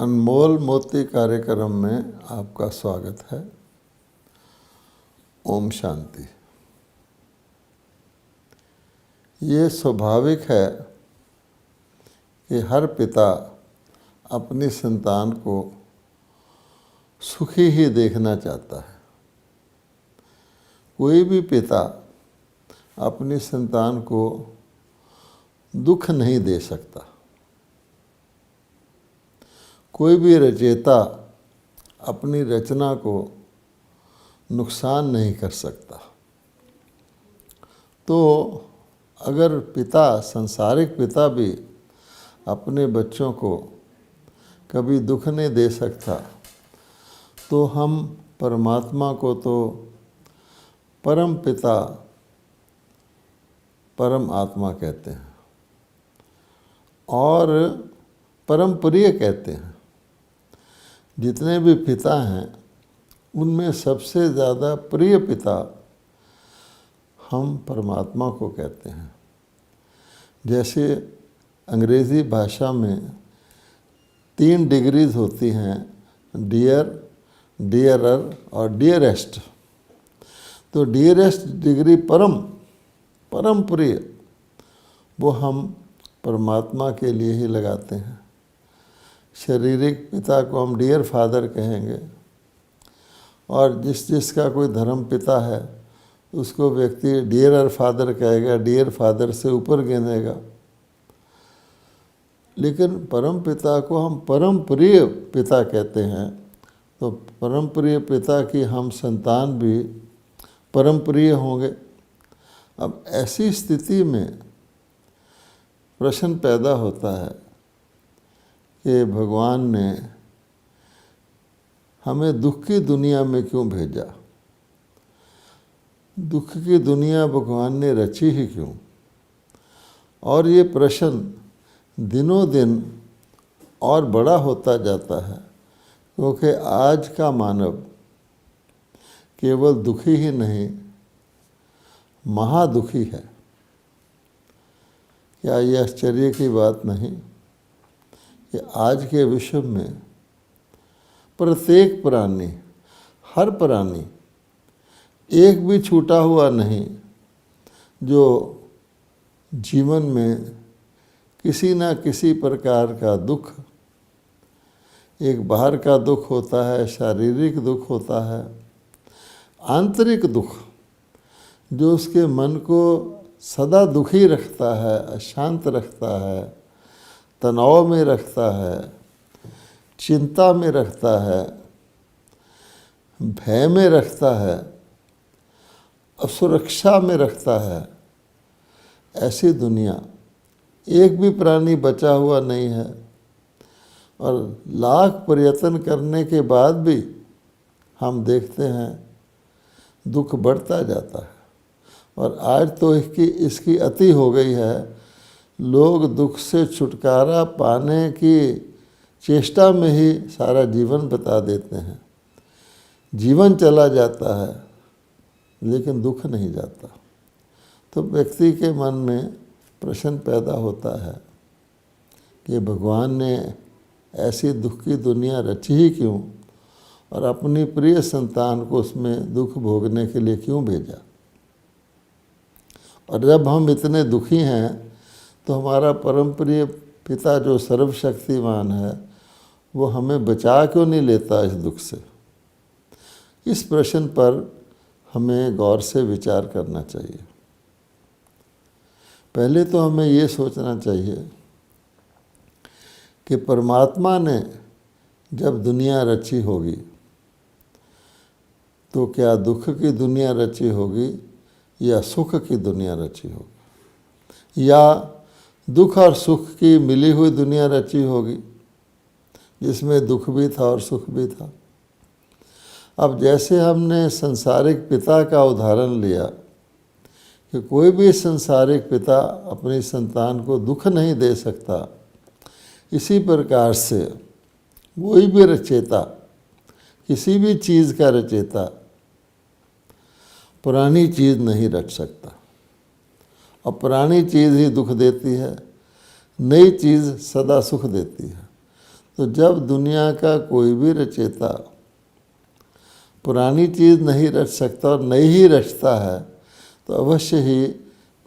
अनमोल मोती कार्यक्रम में आपका स्वागत है। ओम शांति। ये स्वाभाविक है कि हर पिता अपनी संतान को सुखी ही देखना चाहता है। कोई भी पिता अपनी संतान को दुख नहीं दे सकता। कोई भी रचयिता अपनी रचना को नुकसान नहीं कर सकता। तो अगर पिता, सांसारिक पिता भी अपने बच्चों को कभी दुख नहीं दे सकता, तो हम परमात्मा को तो परम पिता, परम आत्मा कहते हैं और परम प्रिय कहते हैं। जितने भी पिता हैं उनमें सबसे ज़्यादा प्रिय पिता हम परमात्मा को कहते हैं। जैसे अंग्रेज़ी भाषा में 3 डिग्रीज होती हैं, डियर, डियरर और डियरेस्ट। तो डियरेस्ट डिग्री परम प्रिय, वो हम परमात्मा के लिए ही लगाते हैं। शारीरिक पिता को हम डियर फादर कहेंगे और जिसका कोई धर्म पिता है उसको व्यक्ति डियरर फादर कहेगा, डियर फादर से ऊपर गिनेगा। लेकिन परम पिता को हम परम प्रिय पिता कहते हैं। तो परम प्रिय पिता की हम संतान भी परम प्रिय होंगे। अब ऐसी स्थिति में प्रश्न पैदा होता है कि भगवान ने हमें दुख की दुनिया में क्यों भेजा? दुख की दुनिया भगवान ने रची ही क्यों? और ये प्रश्न दिनों दिन और बड़ा होता जाता है, क्योंकि आज का मानव केवल दुखी ही नहीं, महादुखी है। क्या ये आश्चर्य की बात नहीं कि आज के विश्व में प्रत्येक प्राणी, हर प्राणी, एक भी छूटा हुआ नहीं जो जीवन में किसी न किसी प्रकार का दुख, एक बाहर का दुख होता है, शारीरिक दुख होता है, आंतरिक दुख जो उसके मन को सदा दुखी रखता है, अशांत रखता है, तनाव में रखता है, चिंता में रखता है, भय में रखता है, असुरक्षा में रखता है। ऐसी दुनिया एक भी प्राणी बचा हुआ नहीं है। और लाख प्रयत्न करने के बाद भी हम देखते हैं दुख बढ़ता जाता है। और आज तो इसकी अति हो गई है। लोग दुख से छुटकारा पाने की चेष्टा में ही सारा जीवन बिता देते हैं। जीवन चला जाता है लेकिन दुख नहीं जाता। तो व्यक्ति के मन में प्रश्न पैदा होता है कि भगवान ने ऐसी दुख की दुनिया रची ही क्यों और अपनी प्रिय संतान को उसमें दुख भोगने के लिए क्यों भेजा? और जब हम इतने दुखी हैं तो हमारा परम प्रिय पिता जो सर्वशक्तिमान है वो हमें बचा क्यों नहीं लेता इस दुख से? इस प्रश्न पर हमें गौर से विचार करना चाहिए। पहले तो हमें ये सोचना चाहिए कि परमात्मा ने जब दुनिया रची होगी तो क्या दुख की दुनिया रची होगी या सुख की दुनिया रची होगी, या दुख और सुख की मिली हुई दुनिया रची होगी जिसमें दुख भी था और सुख भी था। अब जैसे हमने संसारिक पिता का उदाहरण लिया कि कोई भी संसारिक पिता अपनी संतान को दुख नहीं दे सकता, इसी प्रकार से कोई भी रचयिता, किसी भी चीज़ का रचयिता पुरानी चीज़ नहीं रच सकता। और पुरानी चीज़ ही दुख देती है, नई चीज़ सदा सुख देती है। तो जब दुनिया का कोई भी रचयिता पुरानी चीज़ नहीं रच सकता और नई ही रचता है तो अवश्य ही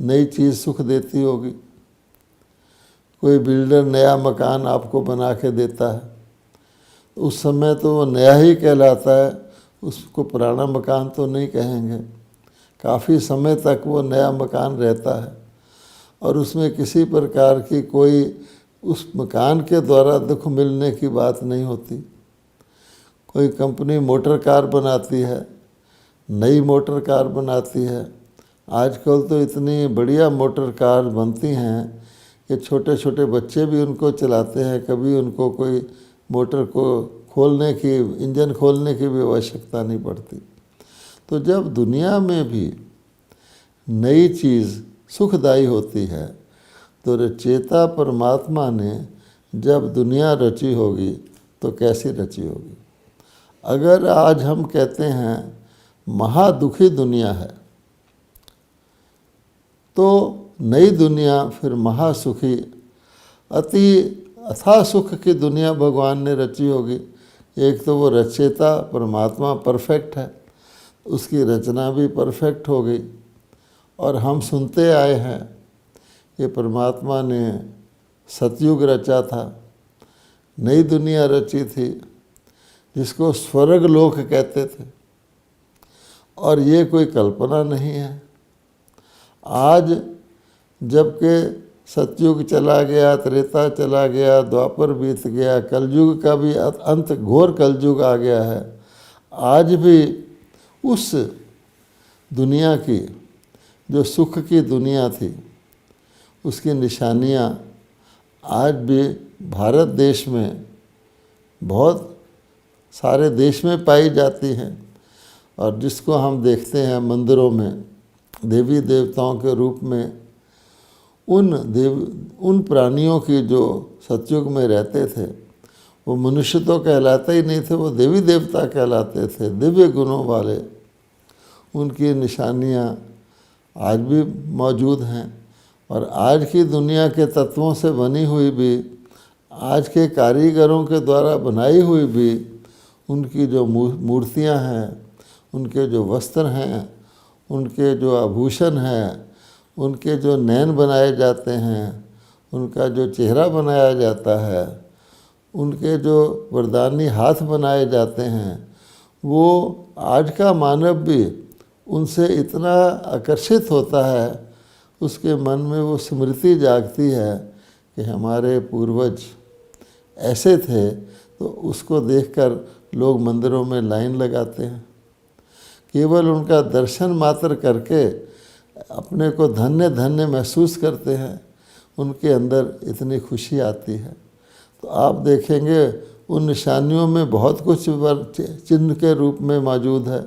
नई चीज़ सुख देती होगी। कोई बिल्डर नया मकान आपको बना के देता है, उस समय तो वो नया ही कहलाता है, उसको पुराना मकान तो नहीं कहेंगे। काफ़ी समय तक वो नया मकान रहता है और उसमें किसी प्रकार की कोई उस मकान के द्वारा दुख मिलने की बात नहीं होती। कोई कंपनी मोटर कार बनाती है, नई मोटर कार बनाती है। आजकल तो इतनी बढ़िया मोटर कार बनती हैं कि छोटे छोटे बच्चे भी उनको चलाते हैं, कभी उनको कोई मोटर को खोलने की, इंजन खोलने की भी आवश्यकता नहीं पड़ती। तो जब दुनिया में भी नई चीज़ सुखदायी होती है तो रचयिता परमात्मा ने जब दुनिया रची होगी तो कैसी रची होगी। अगर आज हम कहते हैं महादुखी दुनिया है तो नई दुनिया फिर महासुखी अति अथाह सुख की दुनिया भगवान ने रची होगी। एक तो वो रचयिता परमात्मा परफेक्ट है, उसकी रचना भी परफेक्ट हो गई। और हम सुनते आए हैं कि परमात्मा ने सतयुग रचा था, नई दुनिया रची थी जिसको स्वर्ग लोक कहते थे। और ये कोई कल्पना नहीं है। आज जबकि सतयुग चला गया, त्रेता चला गया, द्वापर बीत गया, कलयुग का भी अंत घोर कलयुग आ गया है, आज भी उस दुनिया की जो सुख की दुनिया थी उसकी निशानियाँ आज भी भारत देश में बहुत सारे देश में पाई जाती हैं। और जिसको हम देखते हैं मंदिरों में देवी देवताओं के रूप में, उन प्राणियों की जो सतयुग में रहते थे वो मनुष्य तो कहलाते ही नहीं थे, वो देवी देवता कहलाते थे, दिव्य गुणों वाले। उनकी निशानियाँ आज भी मौजूद हैं। और आज की दुनिया के तत्वों से बनी हुई भी, आज के कारीगरों के द्वारा बनाई हुई भी उनकी जो मूर्तियाँ हैं, उनके जो वस्त्र हैं, उनके जो आभूषण हैं, उनके जो नैन बनाए जाते हैं, उनका जो चेहरा बनाया जाता है, उनके जो वरदानी हाथ बनाए जाते हैं, वो आज का मानव भी उनसे इतना आकर्षित होता है, उसके मन में वो स्मृति जागती है कि हमारे पूर्वज ऐसे थे। तो उसको देखकर लोग मंदिरों में लाइन लगाते हैं। केवल उनका दर्शन मात्र करके अपने को धन्य धन्य महसूस करते हैं, उनके अंदर इतनी खुशी आती है। तो आप देखेंगे उन निशानियों में बहुत कुछ चिन्ह के रूप में मौजूद है।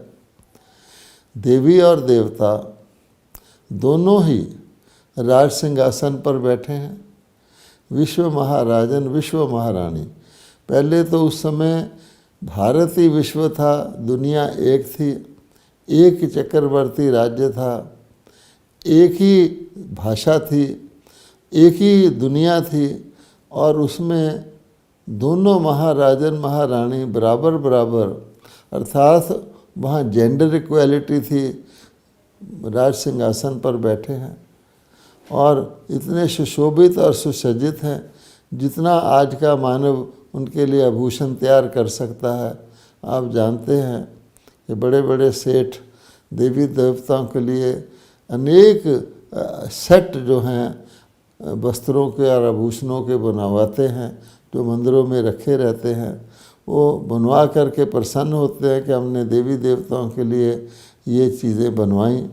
देवी और देवता दोनों ही राज सिंहासन पर बैठे हैं। विश्व महाराजन, विश्व महारानी। पहले तो उस समय भारत ही विश्व था, दुनिया एक थी, एक ही चक्रवर्ती राज्य था, एक ही भाषा थी, एक ही दुनिया थी। और उसमें दोनों महाराजन महारानी बराबर बराबर, अर्थात वहाँ जेंडर इक्वालिटी थी, राज सिंहासन पर बैठे हैं और इतने सुशोभित और सुसज्जित हैं जितना आज का मानव उनके लिए आभूषण तैयार कर सकता है। आप जानते हैं कि बड़े बड़े सेठ देवी देवताओं के लिए अनेक सेट जो हैं वस्त्रों के और आभूषणों के बनवाते हैं, जो मंदिरों में रखे रहते हैं। वो बनवा करके प्रसन्न होते हैं कि हमने देवी देवताओं के लिए ये चीज़ें बनवाईं।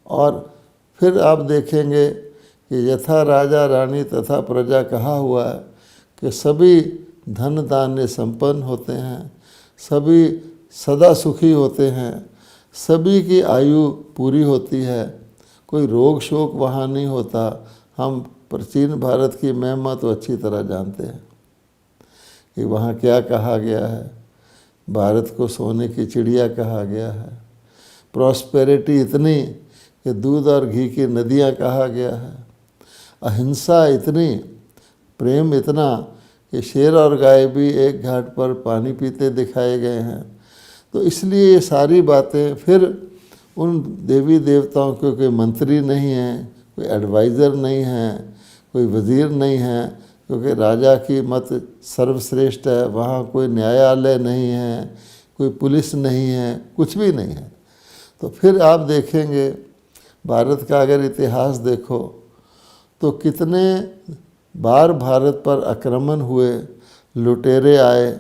और फिर आप देखेंगे कि यथा राजा रानी तथा प्रजा कहा हुआ है कि सभी धन धान्य संपन्न होते हैं, सभी सदा सुखी होते हैं, सभी की आयु पूरी होती है, कोई रोग शोक वहाँ नहीं होता। हम प्राचीन भारत की महिमा तो अच्छी तरह जानते हैं कि वहाँ क्या कहा गया है। भारत को सोने की चिड़िया कहा गया है, प्रॉस्पेरिटी इतनी कि दूध और घी की नदियाँ कहा गया है, अहिंसा इतनी, प्रेम इतना कि शेर और गाय भी एक घाट पर पानी पीते दिखाए गए हैं। तो इसलिए ये सारी बातें फिर उन देवी देवताओं के कोई मंत्री नहीं हैं, कोई एडवाइज़र नहीं हैं, कोई वज़ीर नहीं है, क्योंकि राजा की मत सर्वश्रेष्ठ है, वहाँ कोई न्यायालय नहीं है, कोई पुलिस नहीं है, कुछ भी नहीं है। तो फिर आप देखेंगे भारत का अगर इतिहास देखो तो कितने बार भारत पर आक्रमण हुए, लुटेरे आए,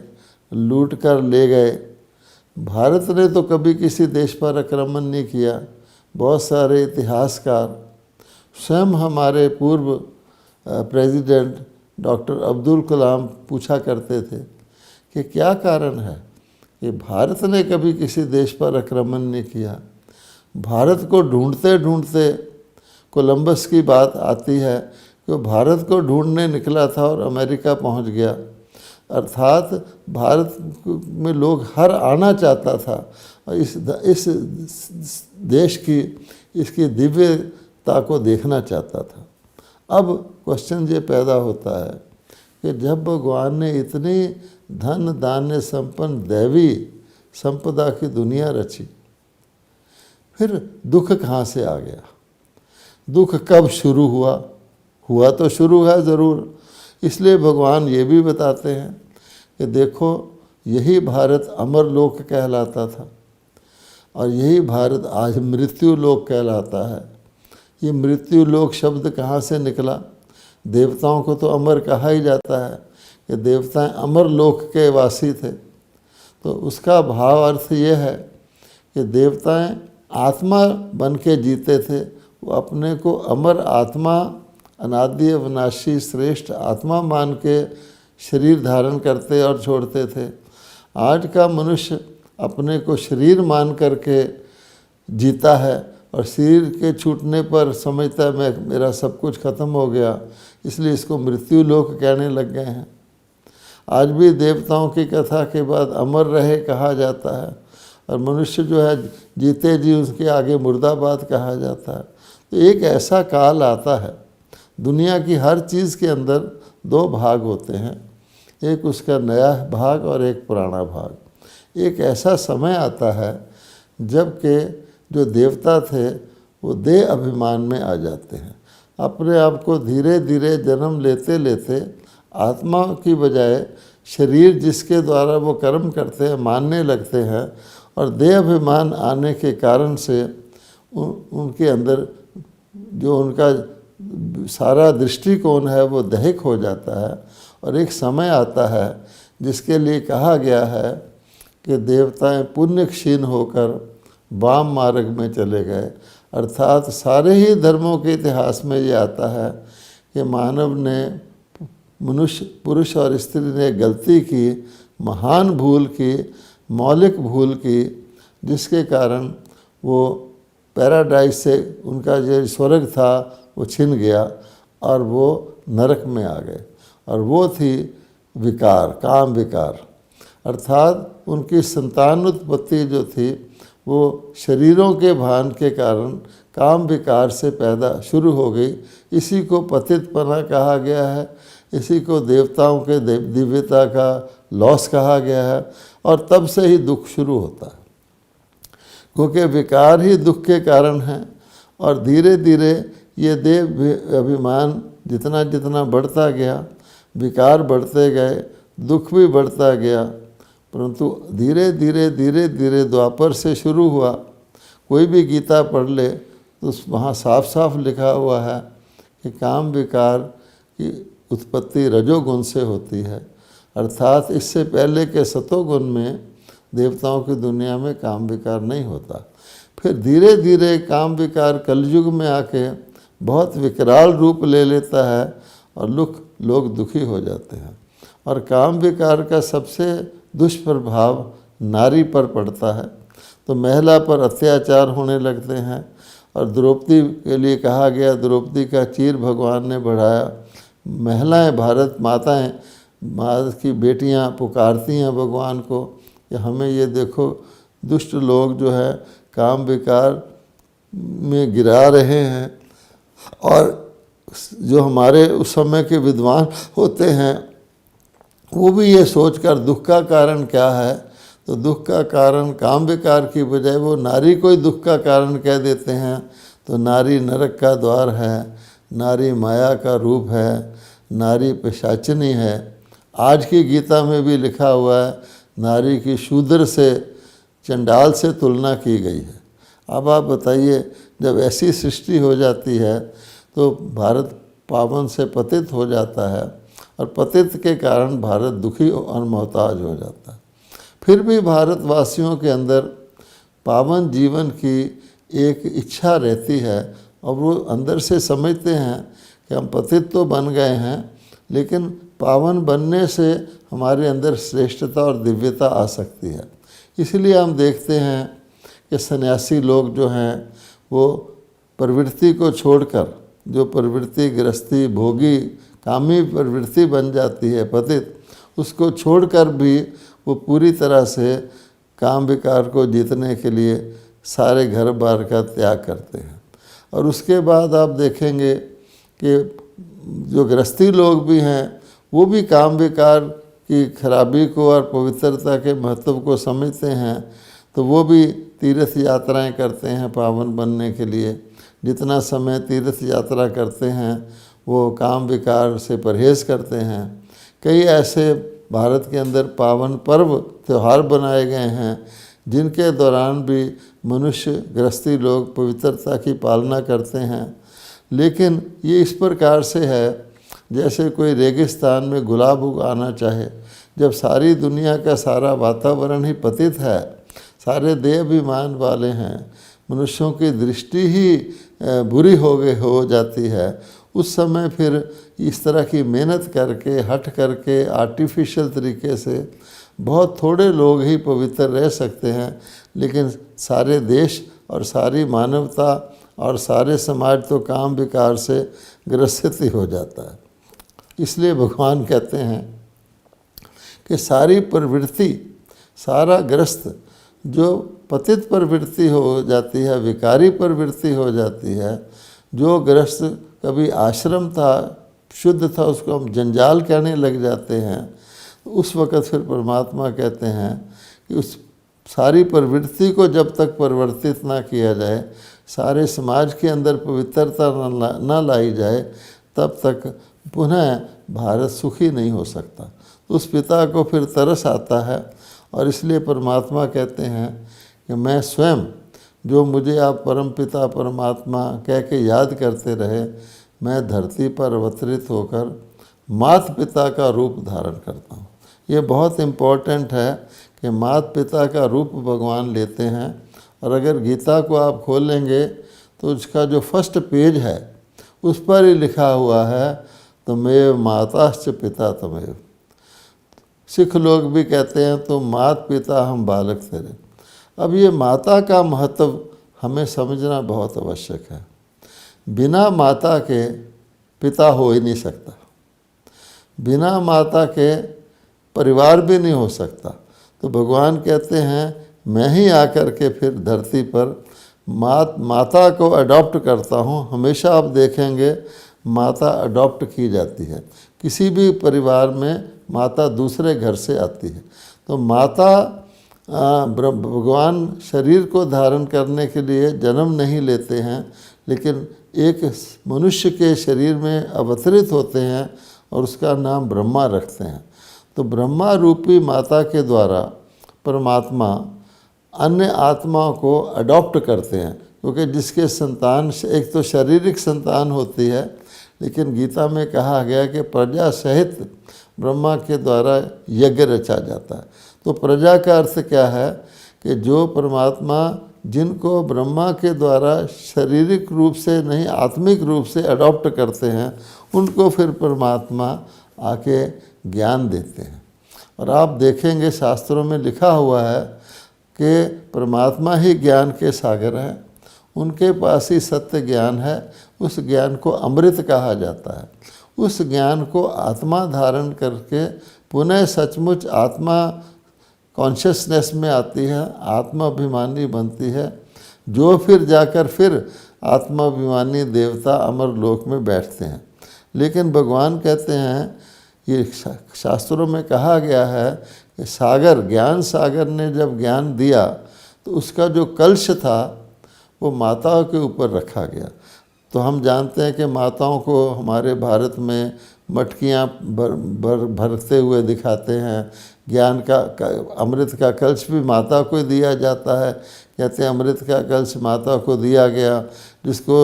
लूट कर ले गए। भारत ने तो कभी किसी देश पर आक्रमण नहीं किया। बहुत सारे इतिहासकार, स्वयं हमारे पूर्व प्रेसिडेंट डॉक्टर अब्दुल कलाम पूछा करते थे कि क्या कारण है कि भारत ने कभी किसी देश पर आक्रमण नहीं किया। भारत को ढूंढते ढूंढते कोलंबस की बात आती है कि वो भारत को ढूंढने निकला था और अमेरिका पहुंच गया। अर्थात भारत में लोग हर आना चाहता था और इस देश की इसकी दिव्यता को देखना चाहता था। अब क्वेश्चन ये पैदा होता है कि जब भगवान ने इतनी धन धान्य संपन्न दैवी संपदा की दुनिया रची, फिर दुख कहाँ से आ गया? दुख कब शुरू हुआ? हुआ तो शुरू है ज़रूर। इसलिए भगवान ये भी बताते हैं कि देखो यही भारत अमर लोक कहलाता था और यही भारत आज मृत्यु लोक कहलाता है। ये मृत्यु लोक शब्द कहाँ से निकला? देवताओं को तो अमर कहा ही जाता है कि देवताएं अमर लोक के वासी थे। तो उसका भाव अर्थ ये है कि देवताएं आत्मा बन के जीते थे। वो अपने को अमर आत्मा, अनादि अविनाशी श्रेष्ठ आत्मा मान के शरीर धारण करते और छोड़ते थे। आज का मनुष्य अपने को शरीर मान करके जीता है और शरीर के छूटने पर समझता है मैं मेरा सब कुछ खत्म हो गया, इसलिए इसको मृत्यु लोक कहने लग गए हैं। आज भी देवताओं की कथा के बाद अमर रहे कहा जाता है और मनुष्य जो है जीते जी उसके आगे मुर्दाबाद कहा जाता है। तो एक ऐसा काल आता है, दुनिया की हर चीज़ के अंदर दो भाग होते हैं, एक उसका नया भाग और एक पुराना भाग। एक ऐसा समय आता है जबकि जो देवता थे वो देह अभिमान में आ जाते हैं, अपने आप को धीरे धीरे जन्म लेते लेते आत्मा की बजाय शरीर जिसके द्वारा वो कर्म करते हैं मानने लगते हैं और देह अभिमान आने के कारण से उनके अंदर जो उनका सारा दृष्टिकोण है वो दैहिक हो जाता है। और एक समय आता है जिसके लिए कहा गया है कि देवताएं पुण्य क्षीण होकर वाम मार्ग में चले गए। अर्थात सारे ही धर्मों के इतिहास में ये आता है कि मानव ने, मनुष्य पुरुष और स्त्री ने गलती की, महान भूल की, मौलिक भूल की, जिसके कारण वो पैराडाइज से उनका जो स्वर्ग था वो छिन गया और वो नरक में आ गए। और वो थी विकार, काम विकार। अर्थात उनकी संतान उत्पत्ति जो थी वो शरीरों के भान के कारण काम विकार से पैदा शुरू हो गई। इसी को पतितपना कहा गया है, इसी को देवताओं के दिव्यता का लॉस कहा गया है और तब से ही दुख शुरू होता है, क्योंकि विकार ही दुख के कारण हैं। और धीरे धीरे ये देव अभिमान जितना जितना बढ़ता गया, विकार बढ़ते गए, दुख भी बढ़ता गया। परंतु धीरे धीरे धीरे धीरे द्वापर से शुरू हुआ। कोई भी गीता पढ़ ले तो वहाँ साफ साफ लिखा हुआ है कि काम विकार की उत्पत्ति रजोगुण से होती है। अर्थात इससे पहले के सतोगुण में देवताओं की दुनिया में काम विकार नहीं होता। फिर धीरे धीरे काम विकार कलयुग में आके बहुत विकराल रूप ले लेता है और लोग दुखी हो जाते हैं। और काम विकार का सबसे दुष्प्रभाव नारी पर पड़ता है, तो महिला पर अत्याचार होने लगते हैं। और द्रौपदी के लिए कहा गया, द्रौपदी का चीर भगवान ने बढ़ाया। महिलाएं, भारत माताएं, भारत की बेटियां पुकारती हैं भगवान को कि हमें ये देखो दुष्ट लोग जो है काम विकार में गिरा रहे हैं। और जो हमारे उस समय के विद्वान होते हैं वो भी ये सोचकर दुख का कारण क्या है, तो दुख का कारण काम विकार की बजाय वो नारी को ही दुख का कारण कह देते हैं। तो नारी नरक का द्वार है, नारी माया का रूप है, नारी पिशाचिनी है। आज की गीता में भी लिखा हुआ है नारी की शूद्र से, चंडाल से तुलना की गई है। अब आप बताइए, जब ऐसी सृष्टि हो जाती है तो भारत पावन से पतित हो जाता है, और पतित के कारण भारत दुखी और मोहताज हो जाता है। फिर भी भारतवासियों के अंदर पावन जीवन की एक इच्छा रहती है, और वो अंदर से समझते हैं कि हम पतित तो बन गए हैं, लेकिन पावन बनने से हमारे अंदर श्रेष्ठता और दिव्यता आ सकती है। इसलिए हम देखते हैं कि सन्यासी लोग जो हैं वो प्रवृत्ति को छोड़कर, जो प्रवृत्ति गृहस्थी भोगी कामी प्रवृत्ति बन जाती है पतित, उसको छोड़कर भी वो पूरी तरह से काम विकार को जीतने के लिए सारे घर बार का त्याग करते हैं। और उसके बाद आप देखेंगे कि जो गृहस्थी लोग भी हैं वो भी काम विकार की खराबी को और पवित्रता के महत्व को समझते हैं, तो वो भी तीर्थ यात्राएं करते हैं पावन बनने के लिए। जितना समय तीर्थ यात्रा करते हैं वो काम विकार से परहेज करते हैं। कई ऐसे भारत के अंदर पावन पर्व त्यौहार बनाए गए हैं जिनके दौरान भी मनुष्य गृहस्थी लोग पवित्रता की पालना करते हैं। लेकिन ये इस प्रकार से है जैसे कोई रेगिस्तान में गुलाब उगाना चाहे। जब सारी दुनिया का सारा वातावरण ही पतित है, सारे देह अभिमान वाले हैं, मनुष्यों की दृष्टि ही बुरी हो जाती है, उस समय फिर इस तरह की मेहनत करके हट करके आर्टिफिशियल तरीके से बहुत थोड़े लोग ही पवित्र रह सकते हैं, लेकिन सारे देश और सारी मानवता और सारे समाज तो काम विकार से ग्रसित ही हो जाता है। इसलिए भगवान कहते हैं कि सारी प्रवृत्ति, सारा ग्रस्त जो पतित प्रवृत्ति हो जाती है, विकारी प्रवृत्ति हो जाती है, जो ग्रस्त कभी आश्रम था, शुद्ध था, उसको हम जंजाल कहने लग जाते हैं, तो उस वक़्त फिर परमात्मा कहते हैं कि उस सारी प्रवृत्ति को जब तक परिवर्तित ना किया जाए, सारे समाज के अंदर पवित्रता न लाई जाए, तब तक पुनः भारत सुखी नहीं हो सकता। तो उस पिता को फिर तरस आता है, और इसलिए परमात्मा कहते हैं कि मैं स्वयं, जो मुझे आप परम पिता परमात्मा कह के याद करते रहे, मैं धरती पर अवतरित होकर माता पिता का रूप धारण करता हूँ। ये बहुत इम्पोर्टेंट है कि माता पिता का रूप भगवान लेते हैं। और अगर गीता को आप खोलेंगे तो उसका जो फर्स्ट पेज है उस पर ही लिखा हुआ है, तमेव माताश्च पिता तमेव। सिख लोग भी कहते हैं तो माता पिता हम बालक तेरे। अब ये माता का महत्व हमें समझना बहुत आवश्यक है। बिना माता के पिता हो ही नहीं सकता, बिना माता के परिवार भी नहीं हो सकता। तो भगवान कहते हैं मैं ही आकर के फिर धरती पर माता को अडॉप्ट करता हूँ। हमेशा आप देखेंगे माता अडॉप्ट की जाती है, किसी भी परिवार में माता दूसरे घर से आती है। तो माता भगवान शरीर को धारण करने के लिए जन्म नहीं लेते हैं, लेकिन एक मनुष्य के शरीर में अवतरित होते हैं और उसका नाम ब्रह्मा रखते हैं। तो ब्रह्मा रूपी माता के द्वारा परमात्मा अन्य आत्माओं को अडॉप्ट करते हैं, क्योंकि जिसके संतान एक तो शारीरिक संतान होती है, लेकिन गीता में कहा गया कि प्रजा सहित ब्रह्मा के द्वारा यज्ञ रचा जाता है। तो प्रजा का अर्थ क्या है कि जो परमात्मा जिनको ब्रह्मा के द्वारा शारीरिक रूप से नहीं आत्मिक रूप से अडॉप्ट करते हैं, उनको फिर परमात्मा आके ज्ञान देते हैं। और आप देखेंगे शास्त्रों में लिखा हुआ है कि परमात्मा ही ज्ञान के सागर हैं, उनके पास ही सत्य ज्ञान है। उस ज्ञान को अमृत कहा जाता है। उस ज्ञान को आत्मा धारण करके पुनः सचमुच आत्मा कॉन्शियसनेस में आती है, आत्माभिमानी बनती है, जो फिर जाकर फिर आत्माभिमानी देवता अमर लोक में बैठते हैं। लेकिन भगवान कहते हैं ये शास्त्रों में कहा गया है कि सागर, ज्ञान सागर ने जब ज्ञान दिया तो उसका जो कलश था वो माताओं के ऊपर रखा गया। तो हम जानते हैं कि माताओं को हमारे भारत में मटकियाँ भरते हुए दिखाते हैं। ज्ञान का अमृत का कलश भी माता को दिया जाता है। कहते हैं अमृत का कलश माता को दिया गया, जिसको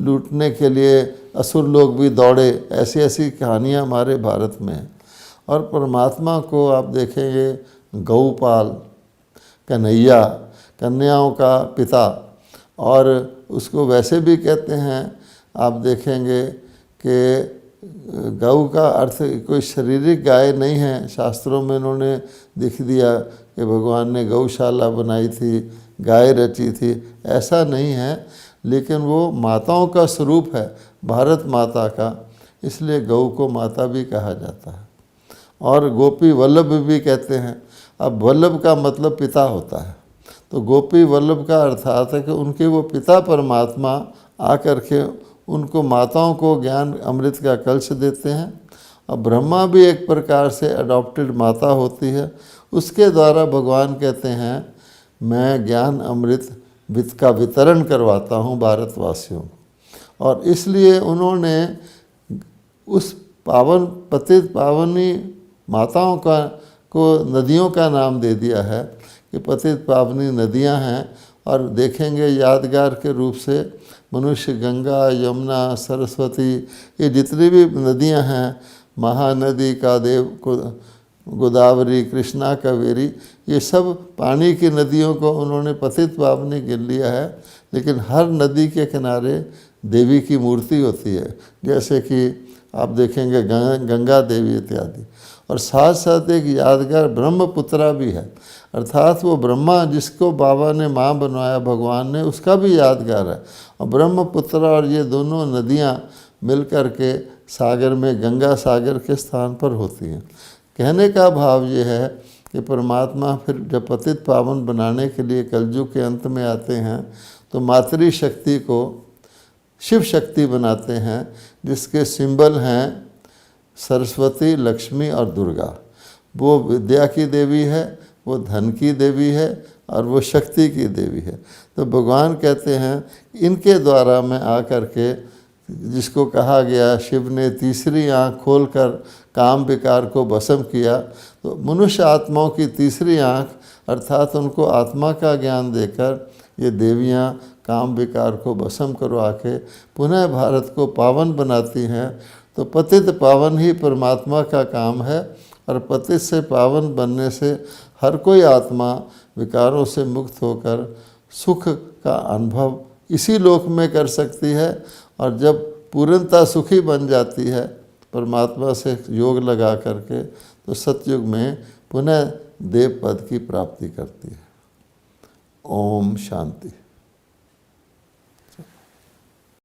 लूटने के लिए असुर लोग भी दौड़े। ऐसी ऐसी कहानियाँ हमारे भारत में हैं। और परमात्मा को आप देखेंगे गौपाल, कन्हैया, कन्याओं का पिता, और उसको वैसे भी कहते हैं, आप देखेंगे कि गौ का अर्थ कोई शारीरिक गाय नहीं है। शास्त्रों में उन्होंने लिख दिया कि भगवान ने गौशाला बनाई थी, गाय रची थी, ऐसा नहीं है, लेकिन वो माताओं का स्वरूप है, भारत माता का, इसलिए गौ को माता भी कहा जाता है। और गोपी वल्लभ भी कहते हैं। अब वल्लभ का मतलब पिता होता है, तो गोपी वल्लभ का अर्थात है कि उनके वो पिता परमात्मा आकर के उनको, माताओं को ज्ञान अमृत का कलश देते हैं। और ब्रह्मा भी एक प्रकार से अडॉप्टेड माता होती है। उसके द्वारा भगवान कहते हैं मैं ज्ञान अमृत का वितरण करवाता हूँ भारतवासियों को। और इसलिए उन्होंने उस पावन पतित पावनी माताओं को नदियों का नाम दे दिया है कि पतित पावनी नदियाँ हैं। और देखेंगे यादगार के रूप से मनुष्य गंगा, यमुना, सरस्वती, ये जितनी भी नदियां हैं, महानदी, गोदावरी, कृष्णा, कावेरी, ये सब पानी की नदियों को उन्होंने पतित पावनी गिन लिया है। लेकिन हर नदी के किनारे देवी की मूर्ति होती है, जैसे कि आप देखेंगे गंगा देवी इत्यादि। और साथ साथ एक यादगार ब्रह्मपुत्रा भी है, अर्थात वो ब्रह्मा जिसको बाबा ने माँ बनवाया भगवान ने, उसका भी यादगार है। और ब्रह्मपुत्रा और ये दोनों नदियाँ मिलकर के सागर में गंगा सागर के स्थान पर होती हैं। कहने का भाव ये है कि परमात्मा फिर जब पतित पावन बनाने के लिए कलयुग के अंत में आते हैं तो मातृशक्ति को शिव शक्ति बनाते हैं, जिसके सिंबल हैं सरस्वती, लक्ष्मी और दुर्गा। वो विद्या की देवी है, वो धन की देवी है और वो शक्ति की देवी है। तो भगवान कहते हैं इनके द्वारा मैं आकर के, जिसको कहा गया शिव ने तीसरी आँख खोलकर काम विकार को भस्म किया, तो मनुष्य आत्माओं की तीसरी आँख अर्थात उनको आत्मा का ज्ञान देकर ये देवियाँ काम विकार को भस्म करवा के पुनः भारत को पावन बनाती हैं। तो पतित पावन ही परमात्मा का काम है। और पतित से पावन बनने से हर कोई आत्मा विकारों से मुक्त होकर सुख का अनुभव इसी लोक में कर सकती है। और जब पूर्णता सुखी बन जाती है परमात्मा से योग लगा करके, तो सतयुग में पुनः देव पद की प्राप्ति करती है। ओम शांति।